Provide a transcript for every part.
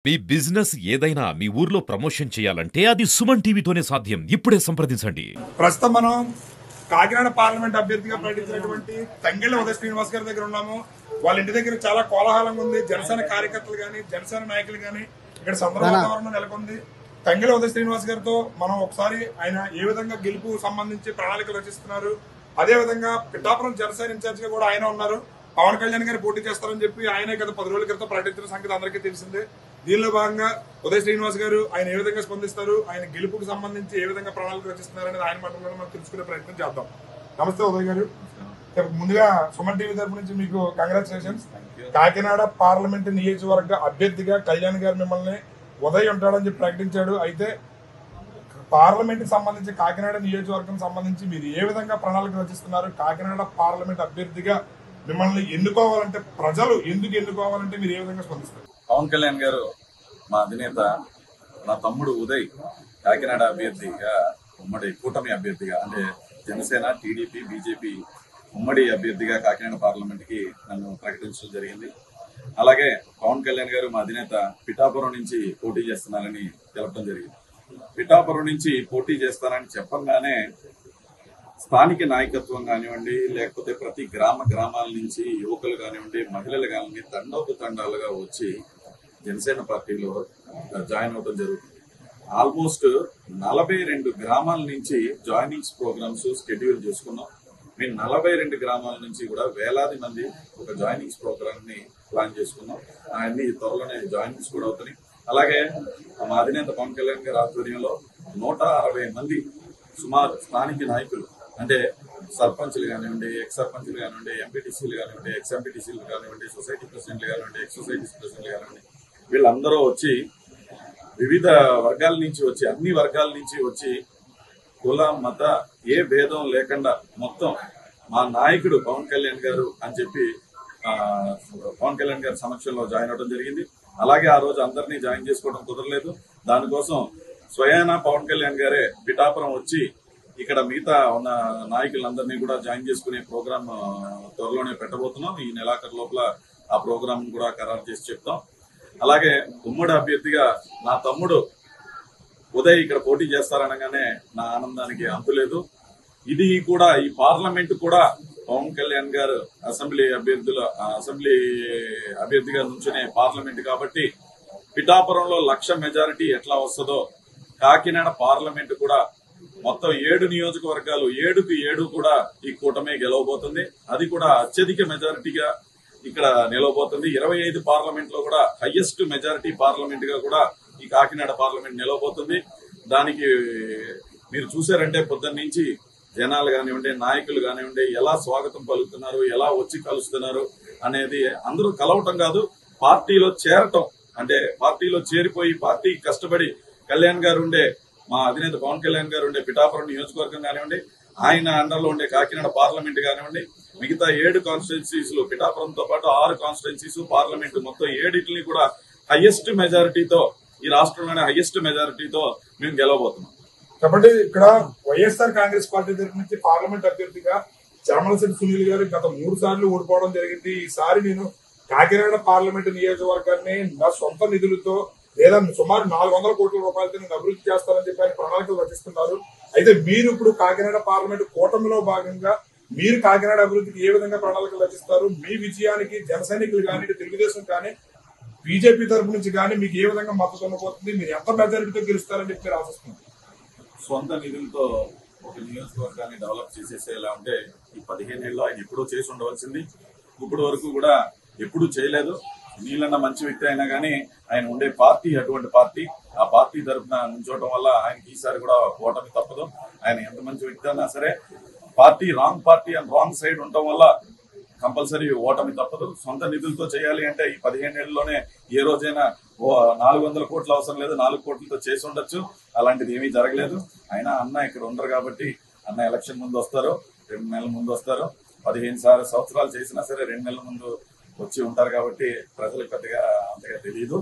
మీ business ఏదైనా మీ ఊర్లో promotion చేయాలంటే అది సుమన్ టీవీతోనే సాధ్యం. ఇప్పుడే సంప్రదించండి. ప్రస్తుతం మనం కాకినాడ పార్లమెంట్ అభ్యర్థిగా ప్రకటించినటువంటి తంగెళ్ళ ఉదయ శ్రీనివాస్ గారి దగ్గర ఉన్నాము. వాళ్ళ ఇంటి దగ్గర చాలా కోలాహలంగా ఉంది. జనసేన కార్యకర్తలు గాని, జనసేన నాయకులు గాని ఇక్కడ సంబర వాతావరణం నెలకొంది. తంగెళ్ళ ఉదయ శ్రీనివాస్ గారితో మనం ఒకసారి ఆయన ఏ విధంగా గెలుపు సంబంధించి ప్రణాళికలు రచిస్తున్నారు, అదే విధంగా పిఠాపురం జనసేన ఇన్ఛార్జ్ గా కూడా ఆయన ఉన్నారు. పవన్ కళ్యాణ్ గారు పోటీ చేస్తారని చెప్పి ఆయనే గత 10 రోజుల క్రితం ప్రకటించిన సంగతి అందరికీ తెలిసిందే. దీనిలో భాగంగా ఉదయ శ్రీనివాస్ గారు ఆయన ఏ విధంగా స్పందిస్తారు, ఆయన గెలుపుకు సంబంధించి ఏ విధంగా ప్రణాళిక రచిస్తున్నారు అనేది ఆయన మాటల్లో మనం తెలుసుకునే ప్రయత్నం చేద్దాం. నమస్తే ఉదయ్ గారు. ముందుగా సుమన్ టీవీ తరపు నుంచి మీకు కంగ్రాచులేషన్స్. కాకినాడ పార్లమెంట్ నియోజకవర్గ అభ్యర్థిగా కళ్యాణ్ గారు మిమ్మల్ని ఉదయ్ ఉంటాడని చెప్పి ప్రకటించాడు. అయితే పార్లమెంట్ కి సంబంధించి కాకినాడ నియోజకవర్గం సంబంధించి మీరు ఏ విధంగా ప్రణాళిక రచిస్తున్నారు? కాకినాడ పార్లమెంట్ అభ్యర్థిగా మిమ్మల్ని ఎన్నుకోవాలంటే ప్రజలు ఎందుకు ఎన్నుకోవాలంటే మీరు ఏ విధంగా స్పందిస్తారు? పవన్ కళ్యాణ్ గారు మా అధినేత, నా తమ్ముడు ఉదయ్ కాకినాడ అభ్యర్థిగా, ఉమ్మడి కూటమి అభ్యర్థిగా అంటే జనసేన, టీడీపీ, బీజేపీ ఉమ్మడి అభ్యర్థిగా కాకినాడ పార్లమెంట్ కి నన్ను ప్రకటించడం జరిగింది. అలాగే పవన్ కళ్యాణ్ గారు మా అధినేత పిఠాపురం నుంచి పోటీ చేస్తున్నారని తెలపడం జరిగింది. పిఠాపురం నుంచి పోటీ చేస్తానని చెప్పగానే స్థానిక నాయకత్వం కానివ్వండి, లేకపోతే ప్రతి గ్రామాల నుంచి యువకులు కానివ్వండి, మహిళలు కానివ్వండి తండాలుగా వచ్చి జనసేన పార్టీలో జాయిన్ అవడం జరుగుతుంది. ఆల్మోస్ట్ 42 గ్రామాల నుంచి జాయినింగ్స్ ప్రోగ్రామ్స్ షెడ్యూల్ చేసుకున్నాం. మేము 42 గ్రామాల నుంచి కూడా వేలాది మంది ఒక జాయినింగ్స్ ప్రోగ్రామ్ ని ప్లాన్ చేసుకున్నాం. అన్ని త్వరలోనే జాయినింగ్స్ కూడా అవుతున్నాయి. అలాగే మా అధినేత పవన్ కళ్యాణ్ గారి ఆధ్వర్యంలో 160 మంది సుమారు స్థానిక నాయకులు అంటే సర్పంచ్లు కానివ్వండి, ఎక్స్ సర్పంచ్లు కానివ్వండి, ఎంపీటీసీలు కానివ్వండి, ఎక్స్ ఎంపీటీసీలు కానివ్వండి, సొసైటీ ప్రెసిడెంట్లు కానివ్వండి, ఎక్స్ సొసైటీ ప్రెసిడెంట్లు కానివ్వండి, వీళ్ళందరూ వచ్చి వివిధ వర్గాల నుంచి వచ్చి, అన్ని వర్గాల నుంచి వచ్చి కుల మత ఏ భేదం లేకుండా మొత్తం మా నాయకుడు పవన్ కళ్యాణ్ గారు అని చెప్పి పవన్ కళ్యాణ్ గారి సమక్షంలో జాయిన్ అవడం జరిగింది. అలాగే ఆ రోజు అందరినీ జాయిన్ చేసుకోవడం కుదరలేదు. దానికోసం స్వయానా పవన్ కళ్యాణ్ గారే పిఠాపురం వచ్చి ఇక్కడ మిగతా ఉన్న నాయకులందరినీ కూడా జాయిన్ చేసుకునే ప్రోగ్రామ్ త్వరలోనే పెట్టబోతున్నాం. ఈ నెలాఖరు లోపల ఆ ప్రోగ్రామ్ కూడా ఖరారు చేసి చెప్తాం. అలాగే ఉమ్మడి అభ్యర్థిగా నా తమ్ముడు ఉదయ్ ఇక్కడ పోటీ చేస్తారనగానే నా ఆనందానికి అంతులేదు. ఇది కూడా ఈ పార్లమెంట్ కూడా పవన్ కళ్యాణ్ గారు అసెంబ్లీ అభ్యర్థిగా నుంచునే పార్లమెంట్ కాబట్టి పిఠాపురంలో 1,00,000 మెజారిటీ ఎట్లా వస్తుందో కాకినాడ పార్లమెంట్ కూడా మొత్తం 7 నియోజకవర్గాలు 7కు 7 కూడా ఈ కూటమే గెలవబోతుంది. అది కూడా అత్యధిక మెజారిటీగా ఇక్కడ నిలవబోతుంది. 25 పార్లమెంట్ లో కూడా హైయెస్ట్ మెజారిటీ పార్లమెంట్ గా కూడా ఈ కాకినాడ పార్లమెంట్ నిలవబోతుంది. దానికి మీరు చూసారంటే పొద్దున్న నుంచి జనాలు కానివ్వండి, నాయకులు కానివ్వండి ఎలా స్వాగతం పలుకుతున్నారు, ఎలా వచ్చి కలుస్తున్నారు అనేది, అందరూ కలవటం కాదు పార్టీలో చేరటం, అంటే పార్టీలో చేరిపోయి పార్టీ కష్టపడి కళ్యాణ్ గారు ఉండే, మా అధినేత పవన్ కళ్యాణ్ గారు ఉండే పిఠాపురం నియోజకవర్గం కానివ్వండి, ఆయన అండర్లో ఉండే కాకినాడ పార్లమెంట్ కానివ్వండి, మిగతా 7 కాన్స్టిట్యున్సీస్ లో పిఠాపురంతో పాటు 6 కాన్స్టిట్యున్సీస్ పార్లమెంట్ మొత్తం 7ని కూడా హైయెస్ట్ మెజారిటీతో, ఈ రాష్ట్రంలోనే హైయెస్ట్ మెజారిటీతో మేము గెలవబోతున్నాం. కాబట్టి ఇక్కడ వైఎస్ఆర్ కాంగ్రెస్ పార్టీ తరఫు నుంచి పార్లమెంట్ అభ్యర్థిగా చామలశెట్టి సునీల్ గారు గత 3 సార్లు ఓడిపోవడం జరిగింది. ఈసారి నేను కాకినాడ పార్లమెంట్ నియోజకవర్గాన్ని నా సొంత నిధులతో లేదా సుమారు 400 కోట్ల రూపాయలతో నేను అభివృద్ధి చేస్తానని చెప్పి ఆయన ప్రణాళికలు రచిస్తున్నారు. అయితే మీరు ఇప్పుడు కాకినాడ పార్లమెంట్ కూటమిలో భాగంగా మీరు కాకినాడ అభివృద్ధికి ఏ విధంగా ప్రణాళికలు రచిస్తారు? మీ విజయానికి జన సైనికులు కానీ, తెలుగుదేశం కానీ, బీజేపీ తరఫు నుంచి కానీ మీకు ఏ విధంగా మద్దతు ఉండబోతుంది? మీరు ఎంత మెజారిటీతో గెలుస్తారని చెప్పి మీరు ఆశిస్తున్నారు? సొంత నిధులతో ఒక నియోజకవర్గాన్ని డెవలప్ చేసేసేలా ఉంటే ఈ 15 ఏళ్ళలో ఆయన ఎప్పుడూ చేసి ఉండవలసింది. ఇప్పటి వరకు కూడా ఎప్పుడూ చేయలేదు. నీళ్ళన్న మంచి వ్యక్తి అయినా కానీ ఆయన ఉండే పార్టీ అటువంటి పార్టీ, ఆ పార్టీ తరఫున నుంచోవడం వల్ల ఆయనకి ఈసారి కూడా ఓటమి తప్పదు. ఆయన ఎంత మంచి వ్యక్తి అయినా సరే పార్టీ అండ్ రాంగ్ సైడ్ ఉండటం వల్ల కంపల్సరీ ఓటమి తప్పదు. సొంత నిధులతో చేయాలి అంటే ఈ 15 ఏళ్లలోనే ఏ రోజైనా 400 కోట్లు అవసరం లేదు, 4 కోట్లతో చేసి ఉండొచ్చు. అలాంటిది ఏమీ జరగలేదు. అయినా అన్న ఇక్కడ ఉండరు కాబట్టి అన్న ఎలక్షన్ ముందు వస్తారు, 2 నెలల ముందు వస్తారు. 15 సంవత్సరాలు చేసినా సరే 2 నెలల ముందు వచ్చి ఉంటారు కాబట్టి ప్రజలకు పెద్దగా అంతగా తెలియదు.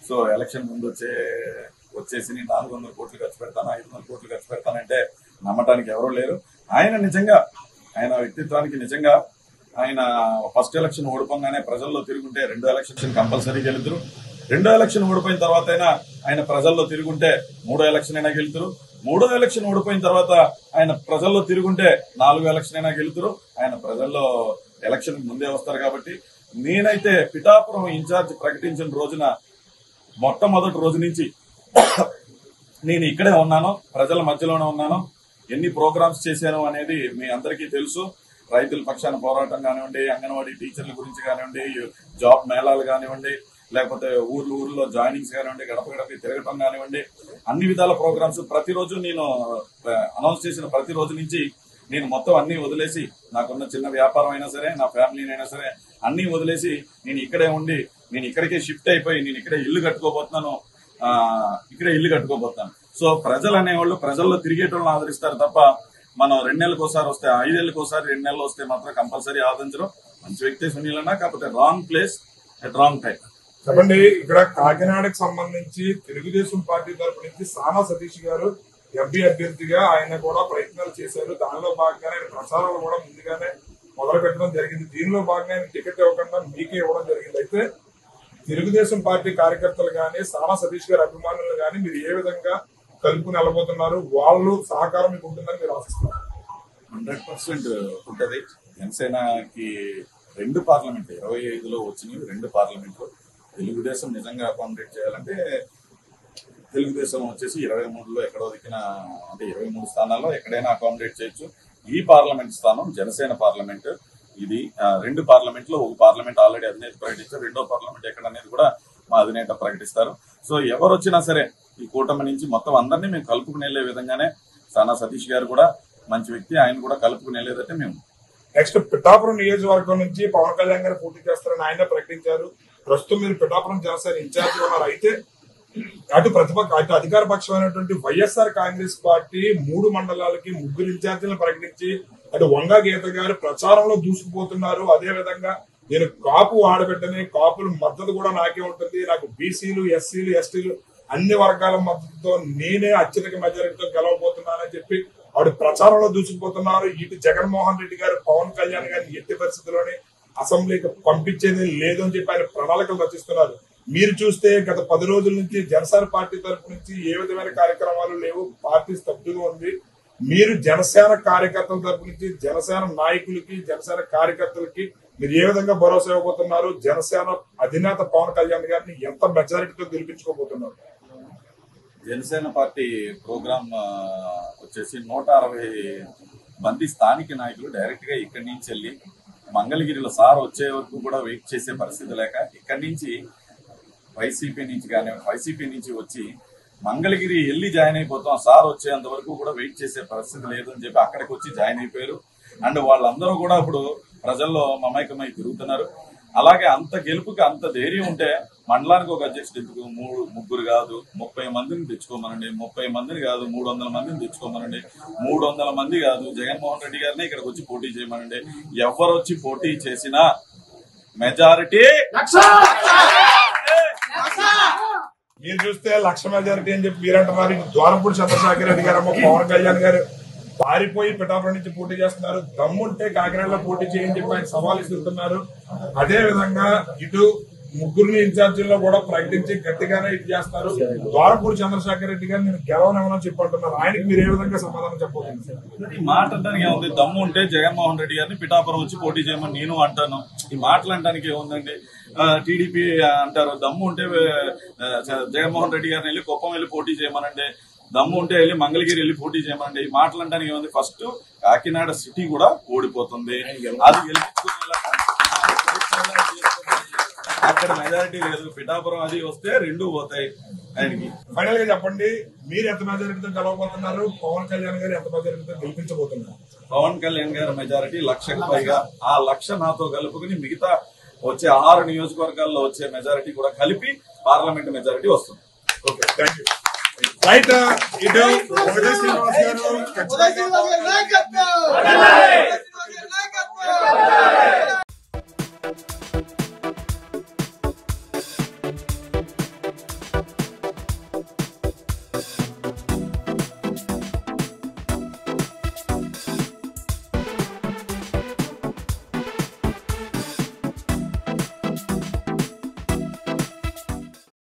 సో ఎలక్షన్ ముందు వచ్చేసి 400 కోట్లు ఖర్చు పెడతాను, 500 కోట్లు ఖర్చు పెడతానంటే నమ్మటానికి ఎవరూ లేరు. ఆయన వ్యక్తిత్వానికి నిజంగా ఆయన ఫస్ట్ ఎలక్షన్ ఓడిపోగానే ప్రజల్లో తిరుగుంటే 2వ ఎలక్షన్ కంపల్సరీ గెలుతురు. రెండో ఎలక్షన్ ఓడిపోయిన తర్వాత అయినా ఆయన ప్రజల్లో తిరుగుంటే మూడో ఎలక్షన్ అయినా గెలుతురు, మూడో ఎలక్షన్ ఓడిపోయిన తర్వాత ఆయన ప్రజల్లో తిరుగుంటే 4వ ఎలక్షన్ అయినా గెలుతురు. ఆయన ప్రజల్లో ఎలక్షన్ ముందే వస్తారు. కాబట్టి నేనైతే పిఠాపురం ఇన్ఛార్జ్ ప్రకటించిన రోజున మొట్టమొదటి రోజు నుంచి నేను ఇక్కడే ఉన్నాను, ప్రజల మధ్యలోనే ఉన్నాను. ఎన్ని ప్రోగ్రామ్స్ చేశాను అనేది మీ అందరికీ తెలుసు. రైతుల పక్షాన పోరాటం కానివ్వండి, అంగన్వాడీ టీచర్ల గురించి కానివ్వండి, జాబ్ మేళాలు కానివ్వండి, లేకపోతే ఊర్లో జాయినింగ్స్ కానివ్వండి, గడప గడపకి తిరగటం కానివ్వండి, అన్ని విధాల ప్రోగ్రామ్స్ ప్రతిరోజు నేను అనౌన్స్ చేసిన ప్రతి రోజు నుంచి నేను మొత్తం అన్ని వదిలేసి, నాకున్న చిన్న వ్యాపారం అయినా సరే, నా ఫ్యామిలీనైనా సరే అన్ని వదిలేసి నేను ఇక్కడే ఉండి, నేను ఇక్కడికే షిఫ్ట్ అయిపోయి నేను ఇక్కడే ఇల్లు కట్టుకోబోతున్నాను. సో ప్రజలు అనేవాళ్ళు ప్రజల్లో తిరిగేటోళ్ళని ఆదరిస్తారు తప్ప మనం 2 నెలలకు ఒకసారి వస్తే, 5 ఏళ్ళకి ఒకసారి, 2 నెలలు వస్తే మాత్రం కంపల్సరీ ఆదరించడం. మంచి వ్యక్తి సునీలన్నా, కాకపోతే wrong place at wrong time. చెప్పండి, ఇక్కడ కాకినాడకు సంబంధించి తెలుగుదేశం పార్టీ తరపు నుంచి సానా సతీష్ గారు ఎంపీ అభ్యర్థిగా ఆయన కూడా ప్రయత్నాలు చేశారు. దానిలో భాగంగానే ఆయన ప్రచారాలు కూడా ముందుగానే మొదలు పెట్టడం జరిగింది. దీనిలో భాగంగా ఆయన టికెట్ ఇవ్వకుండా మీకే ఇవ్వడం జరిగింది. అయితే తెలుగుదేశం పార్టీ కార్యకర్తలు గానీ, సానా సతీష్ గారి అభిమానులు గానీ మీరు ఏ విధంగా కలుపుకుని వెళ్ళబోతున్నారు? వాళ్ళు సహకారం మీకు ఉంటుందని మీరు ఆశిస్తున్నారు? 100% ఉంటది. జనసేనకి 2 పార్లమెంట్లు 25లో వచ్చినవి, 2 పార్లమెంట్లు. తెలుగుదేశం నిజంగా అకామిడేట్ చేయాలంటే తెలుగుదేశం వచ్చేసి 23లో ఎక్కడో దిక్కిన, అంటే 23 స్థానాల్లో ఎక్కడైనా అకామిడేట్ చేయొచ్చు. ఈ పార్లమెంట్ స్థానం జనసేన పార్లమెంట్. ఇది 2 పార్లమెంట్లో, ఒక పార్లమెంట్ ఆల్రెడీ అధినేత ప్రకటించారు, 2వ పార్లమెంట్ ఎక్కడ అనేది కూడా మా అధినేత ప్రకటిస్తారు. సో ఎవరు వచ్చినా సరే ఈ కూటమి నుంచి మొత్తం అందరినీ మేము కలుపుకుని వెళ్లే విధంగానే, సానా సతీష్ గారు కూడా మంచి వ్యక్తి, ఆయన కూడా కలుపుకుని వెళ్ళేదంటే మేము. నెక్స్ట్ పిఠాపురం నియోజకవర్గం నుంచి పవన్ కళ్యాణ్ గారు పోటీ చేస్తారని ఆయన ప్రకటించారు. ప్రస్తుతం మీరు పిఠాపురం జనసేన ఇన్ఛార్జ్ ఉన్నారు. అయితే అటు అధికార పక్షమైనటువంటి వైఎస్ఆర్ కాంగ్రెస్ పార్టీ 3 మండలాలకి 3 ఇన్ఛార్జీలను ప్రకటించి అటు వంగా గీత గారు ప్రచారంలో దూసుకుపోతున్నారు. అదే విధంగా నేను కాపు ఆడబిడ్డని, కాపుల మద్దతు కూడా నాకే ఉంటుంది, నాకు బీసీలు, ఎస్సీలు, ఎస్టీలు అన్ని వర్గాల మద్దతుతో నేనే అత్యధిక మెజారిటీతో గెలవబోతున్నానని చెప్పి ఆవిడ ప్రచారంలో దూసుకుపోతున్నారు. ఇటు జగన్మోహన్ రెడ్డి గారు పవన్ కళ్యాణ్ గారిని ఎట్టి పరిస్థితుల్లోనే అసెంబ్లీకి పంపించేది లేదు అని చెప్పి ఆయన ప్రణాళికలు రచిస్తున్నారు. మీరు చూస్తే గత 10 రోజుల నుంచి జనసేన పార్టీ తరపు నుంచి ఏ విధమైన కార్యక్రమాలు లేవు, పార్టీ స్తబ్దుగా ఉంది. మీరు జనసేన కార్యకర్తల తరపు నుంచి జనసేన నాయకులకి, జనసేన కార్యకర్తలకి మీరు ఏ విధంగా భరోసా ఇవ్వబోతున్నారు? జనసేన అధినేత పవన్ కళ్యాణ్ గారిని ఎంత మెజారిటీతో గెలిపించుకోబోతున్నారు? జనసేన పార్టీ ప్రోగ్రామ్ వచ్చేసి 160 మంది స్థానిక నాయకులు డైరెక్ట్ గా ఇక్కడి నుంచి వెళ్ళి మంగళగిరిలో సార్ వచ్చే వరకు కూడా వెయిట్ చేసే పరిస్థితి లేక, ఇక్కడి నుంచి వైసీపీ నుంచి వచ్చి మంగళగిరి వెళ్ళి జాయిన్ అయిపోతాం, సార్ వచ్చేంత వరకు కూడా వెయిట్ చేసే పరిస్థితి లేదు అని చెప్పి అక్కడికి వచ్చి జాయిన్ అయిపోయారు. అండ్ వాళ్ళందరూ కూడా ఇప్పుడు ప్రజల్లో మమైకమై తిరుగుతున్నారు. అలాగే అంత గెలుపుకి అంత ధైర్యం ఉంటే మండలానికి ఒక అధ్యక్షుడు ఎందుకు? 3 కాదు 30 మందిని తెచ్చుకోమనండి, 30 మందిని కాదు 300 మందిని తెచ్చుకోమనండి, 300 మంది కాదు జగన్మోహన్ రెడ్డి గారిని ఇక్కడికి వచ్చి పోటీ చేయమనండి. ఎవరు వచ్చి పోటీ చేసినా మెజారిటీ మీరు చూస్తే 1,00,000 మెజారిటీ అని చెప్పి మీరు అంటున్నారు. ద్వారంపూడి చంద్రశేఖర్ రెడ్డి గారు, పవన్ కళ్యాణ్ గారు పారిపోయి పిఠాపురం నుంచి పోటీ చేస్తున్నారు. దమ్ముంటే కాకినాడలో పోటీ చేయని చెప్పి ఆయన సవాల్ ఇస్తున్నారు. అదే విధంగా ఇటు 3 ఇన్ఛార్జీల్లో కూడా ప్రకటించి గట్టిగానే ఇది చేస్తారు. ద్వారంపూడి చంద్రశేఖర్ రెడ్డి గారు నేను గెలవనేమని చెప్పి అంటున్నారు. ఆయనకి మీరు ఏ విధంగా సమాధానం చెప్పబోతున్నారు? ఈ మాట అంటానికి ఏముంది? దమ్ము ఉంటే జగన్మోహన్ రెడ్డి గారిని పిఠాపురం వచ్చి పోటీ చేయమని నేను అంటాను. ఈ మాటలు అంటానికి ఏముందండి? టీడీపీ అంటారు, దమ్ము ఉంటే జగన్మోహన్ రెడ్డి గారిని వెళ్ళి కుప్పం వెళ్ళి పోటీ చేయమనండి, దమ్ము ఉంటే వెళ్ళి మంగళగిరి వెళ్ళి పోటీ చేయమండి. ఈ మాటలు అంటానికి ఏముంది? ఫస్ట్ కాకినాడ సిటీ కూడా ఓడిపోతుంది, అది గెలిపించుకునేలా అక్కడ మెజారిటీ లేదు. పిఠాపురం అది వస్తే 2 పోతాయి ఆయనకి. ఫైనల్ గా చెప్పండి, మీరు ఎంత మెజారిటీతో గెలవబోతున్నారు? పవన్ కళ్యాణ్ గారు ఎంత మెజారిటీతో గెలిపించబోతున్నారు? పవన్ కళ్యాణ్ గారి మెజారిటీ 1,00,000కి పైగా. ఆ 1,00,000 నాతో కలుపుకుని మిగతా వచ్చే 6 నియోజకవర్గాల్లో వచ్చే మెజారిటీ కూడా కలిపి పార్లమెంట్ మెజారిటీ వస్తుంది. Okay, thank you. రైట్, ఇటు శ్రీనివాస్ గారు